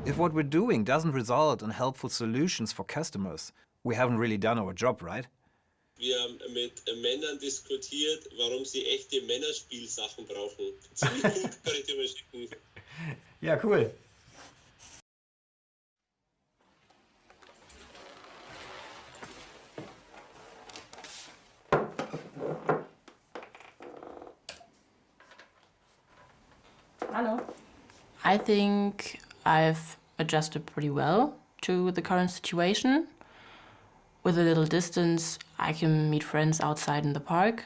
If what we're doing doesn't result in helpful solutions for customers, we haven't really done our job, right? Wir haben mit Männern diskutiert, warum sie echte Männerspielsachen brauchen. Ziemlich gut, kann ich dir mal schicken. Ja, cool. Hello. I think I've adjusted pretty well to the current situation. With a little distance, I can meet friends outside in the park.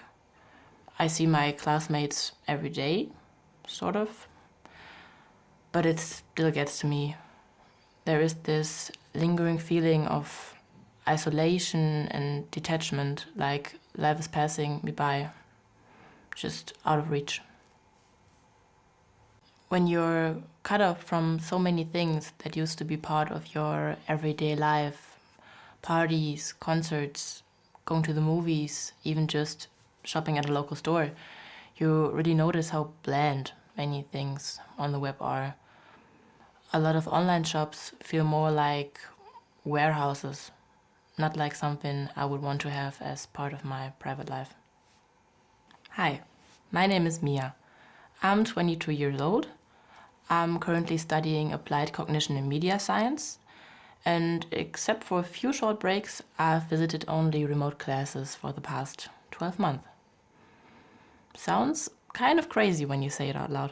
I see my classmates every day, sort of. But it still gets to me. There is this lingering feeling of isolation and detachment, like life is passing me by, just out of reach. When you're cut off from so many things that used to be part of your everyday life, parties, concerts, going to the movies, even just shopping at a local store, you really notice how bland many things on the web are. A lot of online shops feel more like warehouses, not like something I would want to have as part of my private life. Hi, my name is Mia. I'm 22 years old. I'm currently studying applied cognition and media science, and except for a few short breaks, I've visited only remote classes for the past 12 months. Sounds kind of crazy when you say it out loud.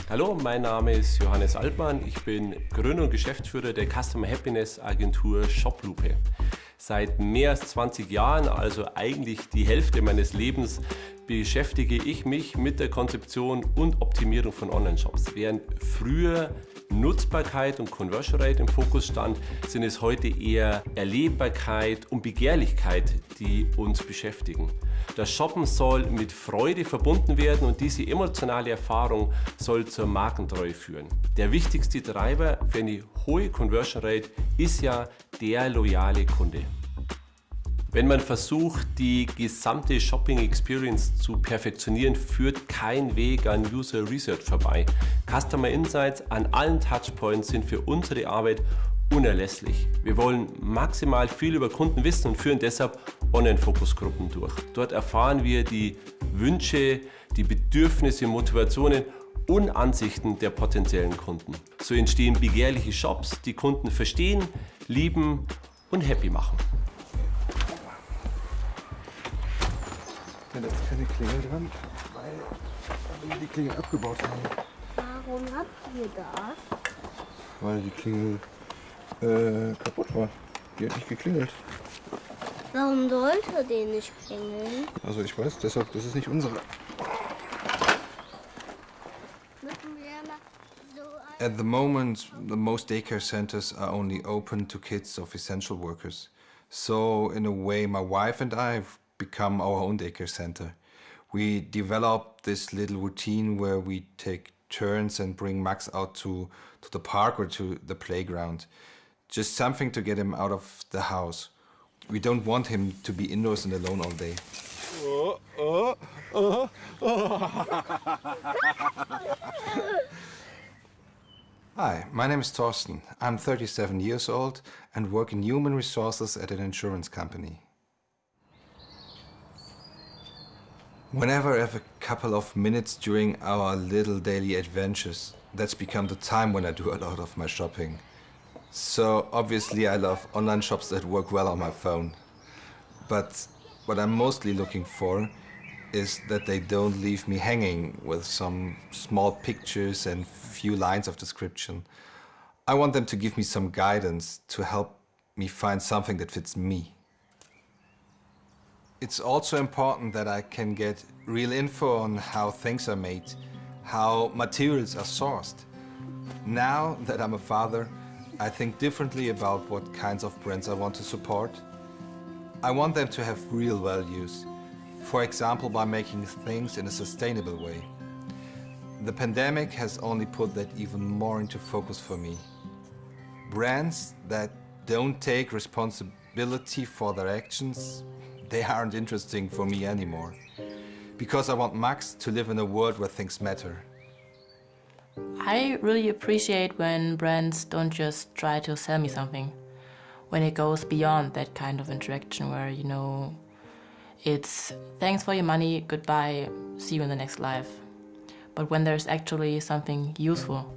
Hallo, mein Name ist Johannes Altmann. Ich bin Gründer und Geschäftsführer der Customer Happiness Agentur Shoplupe. Seit mehr als 20 Jahren, also eigentlich die Hälfte meines Lebens, beschäftige ich mich mit der Konzeption und Optimierung von Online-Shops. Während früher Nutzbarkeit und Conversion Rate im Fokus stand, sind es heute eher Erlebbarkeit und Begehrlichkeit, die uns beschäftigen. Das Shoppen soll mit Freude verbunden werden und diese emotionale Erfahrung soll zur Markentreue führen. Der wichtigste Treiber für eine hohe Conversion Rate ist ja der loyale Kunde. Wenn man versucht, die gesamte Shopping Experience zu perfektionieren, führt kein Weg an User Research vorbei. Customer Insights an allen Touchpoints sind für unsere Arbeit unerlässlich. Wir wollen maximal viel über Kunden wissen und führen deshalb Online-Fokusgruppen durch. Dort erfahren wir die Wünsche, die Bedürfnisse, Motivationen und Ansichten der potenziellen Kunden. So entstehen begehrliche Shops, die Kunden verstehen, lieben und happy machen. Da ist keine Klingel dran, weil wir die Klingel abgebaut haben. Warum habt ihr das? Weil die Klingel kaputt war. Die hat nicht geklingelt. Warum sollte die nicht klingeln? Also ich weiß, deshalb, das ist nicht unsere. At the moment, the most daycare centers are only open to kids of essential workers. So, in a way, my wife and I have become our own daycare center. We developed this little routine where we take turns and bring Max out to the park or to the playground. Just something to get him out of the house. We don't want him to be indoors and alone all day. Hi, my name is Thorsten. I'm 37 years old and work in human resources at an insurance company. Whenever I have a couple of minutes during our little daily adventures, that's become the time when I do a lot of my shopping. So obviously I love online shops that work well on my phone. But what I'm mostly looking for is that they don't leave me hanging with some small pictures and few lines of description. I want them to give me some guidance to help me find something that fits me. It's also important that I can get real info on how things are made, how materials are sourced. Now that I'm a father, I think differently about what kinds of brands I want to support. I want them to have real values, for example by making things in a sustainable way. The pandemic has only put that even more into focus for me. Brands that don't take responsibility for their actions, they aren't interesting for me anymore. Because I want Max to live in a world where things matter. I really appreciate when brands don't just try to sell me something. When it goes beyond that kind of interaction where, you know, it's thanks for your money, goodbye, see you in the next life. But when there's actually something useful,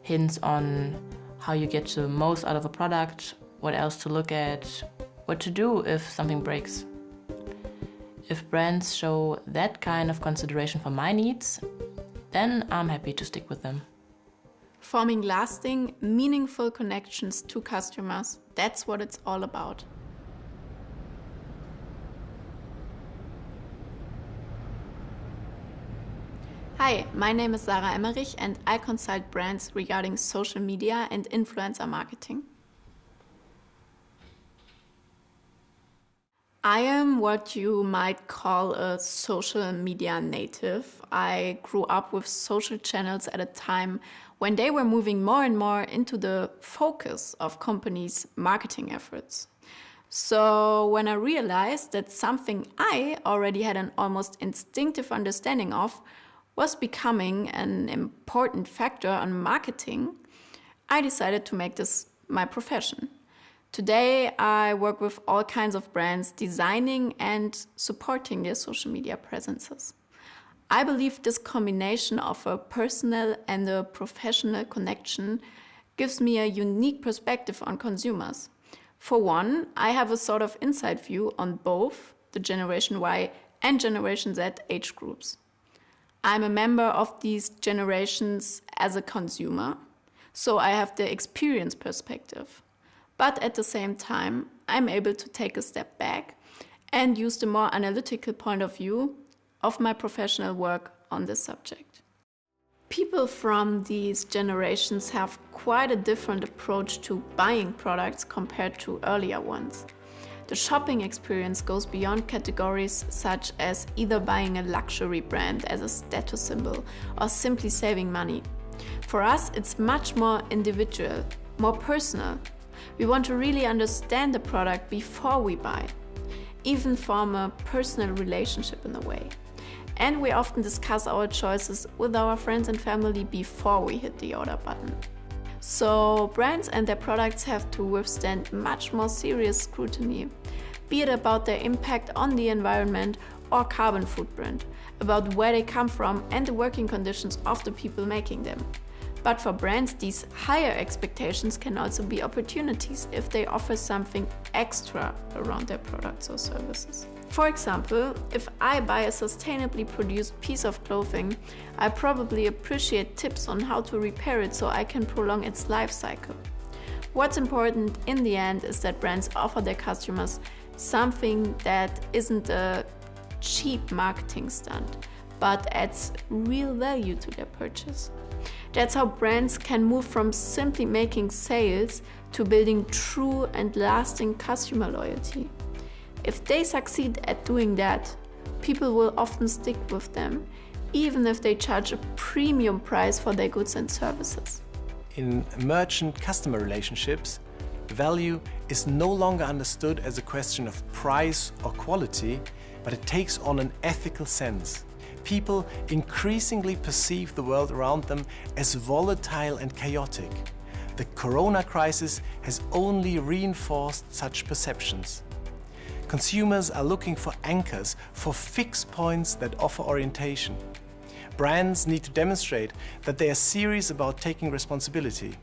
hints on how you get the most out of a product, what else to look at, what to do if something breaks. If brands show that kind of consideration for my needs, then I'm happy to stick with them. Forming lasting, meaningful connections to customers, that's what it's all about. Hi, my name is Sarah Emmerich and I consult brands regarding social media and influencer marketing. I am what you might call a social media native. I grew up with social channels at a time when they were moving more and more into the focus of companies' marketing efforts. So when I realized that something I already had an almost instinctive understanding of was becoming an important factor on marketing, I decided to make this my profession. Today, I work with all kinds of brands designing and supporting their social media presences. I believe this combination of a personal and a professional connection gives me a unique perspective on consumers. For one, I have a sort of inside view on both the Generation Y and Generation Z age groups. I'm a member of these generations as a consumer, so I have the experience perspective. But at the same time, I'm able to take a step back and use the more analytical point of view of my professional work on this subject. People from these generations have quite a different approach to buying products compared to earlier ones. The shopping experience goes beyond categories such as either buying a luxury brand as a status symbol or simply saving money. For us, it's much more individual, more personal. We want to really understand the product before we buy, even form a personal relationship in a way. And we often discuss our choices with our friends and family before we hit the order button. So brands and their products have to withstand much more serious scrutiny, be it about their impact on the environment or carbon footprint, about where they come from and the working conditions of the people making them. But for brands, these higher expectations can also be opportunities if they offer something extra around their products or services. For example, if I buy a sustainably produced piece of clothing, I probably appreciate tips on how to repair it so I can prolong its life cycle. What's important in the end is that brands offer their customers something that isn't a cheap marketing stunt, but adds real value to their purchase. That's how brands can move from simply making sales to building true and lasting customer loyalty. If they succeed at doing that, people will often stick with them, even if they charge a premium price for their goods and services. In merchant-customer relationships, value is no longer understood as a question of price or quality, but it takes on an ethical sense. People increasingly perceive the world around them as volatile and chaotic. The corona crisis has only reinforced such perceptions. Consumers are looking for anchors, for fixed points that offer orientation. Brands need to demonstrate that they are serious about taking responsibility.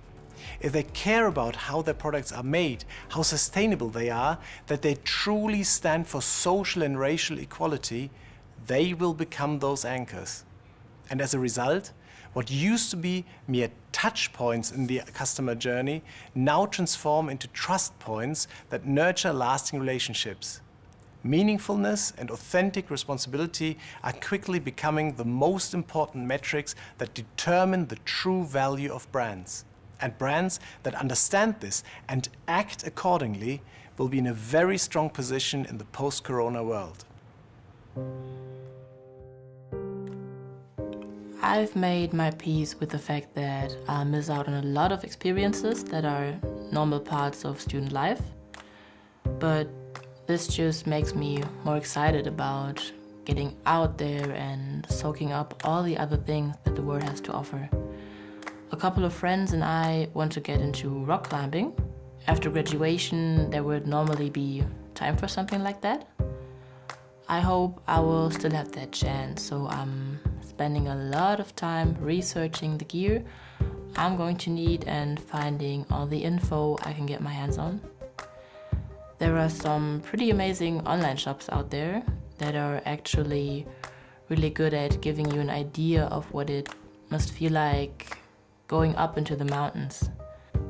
If they care about how their products are made, how sustainable they are, that they truly stand for social and racial equality, they will become those anchors. And as a result, what used to be mere touch points in the customer journey now transform into trust points that nurture lasting relationships. Meaningfulness and authentic responsibility are quickly becoming the most important metrics that determine the true value of brands. And brands that understand this and act accordingly will be in a very strong position in the post-corona world. I've made my peace with the fact that I'll miss out on a lot of experiences that are normal parts of student life. But this just makes me more excited about getting out there and soaking up all the other things that the world has to offer. A couple of friends and I want to get into rock climbing. After graduation, there would normally be time for something like that. I hope I will still have that chance, so I'm spending a lot of time researching the gear I'm going to need and finding all the info I can get my hands on. There are some pretty amazing online shops out there that are actually really good at giving you an idea of what it must feel like going up into the mountains.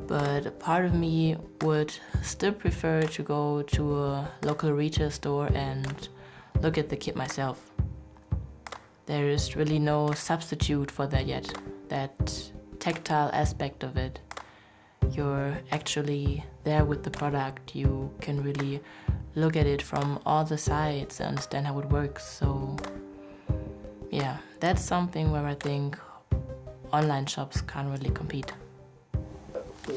But a part of me would still prefer to go to a local retail store and look at the kit myself. There is really no substitute for that yet, that tactile aspect of it. You're actually there with the product. You can really look at it from all the sides and understand how it works. So yeah, that's something where I think online shops can't really compete.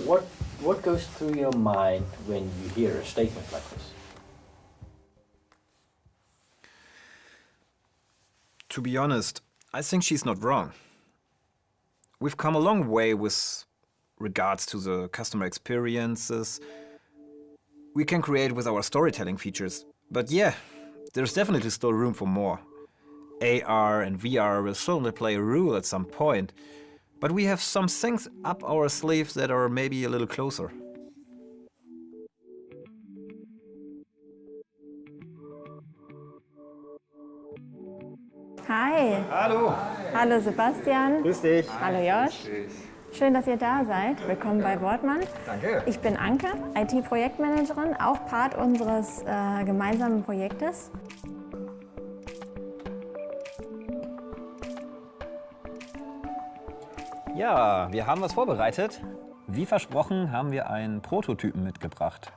What goes through your mind when you hear a statement like this? To be honest, I think she's not wrong. We've come a long way with regards to the customer experiences we can create with our storytelling features. But yeah, there's definitely still room for more. AR and VR will certainly play a role at some point, but we have some things up our sleeves that are maybe a little closer. Hi. Hallo. Hallo Sebastian. Grüß dich. Hallo Josh. Schön, dass ihr da seid. Willkommen bei Wortmann. Danke. Ich bin Anke, IT-Projektmanagerin, auch Part unseres gemeinsamen Projektes. Ja, wir haben was vorbereitet. Wie versprochen haben wir einen Prototypen mitgebracht.